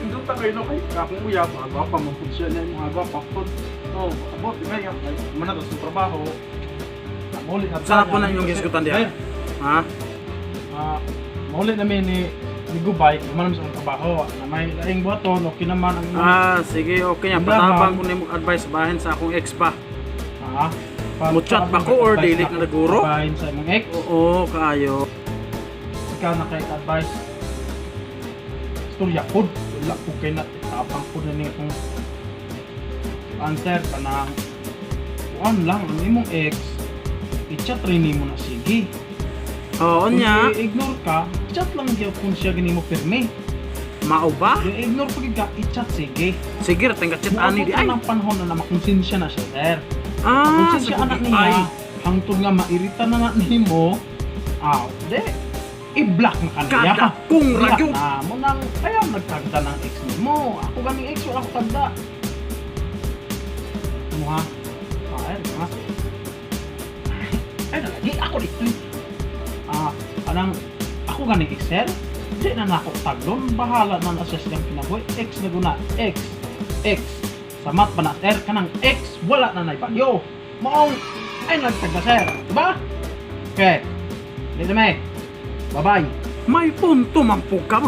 Indot ta kayo no kay akong uyab, aga pa mo pud siya na aga pa pud. Oh, abot kaya kay mana to sa trabaho. Maulit na Saan po na yung gisgutan diya? Ha? Maulit namin ni Gubay, naman sa trabaho. Na may laing buhaton, okay naman ang Sige, okay nga. Patabang ko na yung advice bahin sa akong ex pa. Muchat ba ko or daily na naguro? Bahin sa imong ex? Oo, kaayo. Ikaw na kay advice. Storya pod, wala ko kay na tapang pod na niya kung answer ka na kuan lang ang imong ex. I-chat rin mo na sige. Oo niya. Kung i-ignore ka, chat lang gyud kung siya gani mo pirmi. Mao ba? Kung i-ignore pa gyud ka, i-chat sige. Sige, tingkat chat ani di ay. Ang panahon na makonsensya na siya, sir. Sa Siya anak niya, hangtod nga mairita na nga nimo. Di. I-block na kaniya. Kada kung ragyo. Na mo nang ayaw nagtagda ng ex mo. Ako ganing ex, wala ko tagda. Ano ha? Ay, nalagi ako dito. Anang ako ganing ex, sir. Di na nako tagdon. Bahala na na siya siyang kinabuhi. Ex na guna. Ex. Samat pa na, sir. Kanang ex, wala na naibagyo. Maong, ay nagtagda, sir. Diba? Okay. Dito may. Bye-bye. May punto man po ka.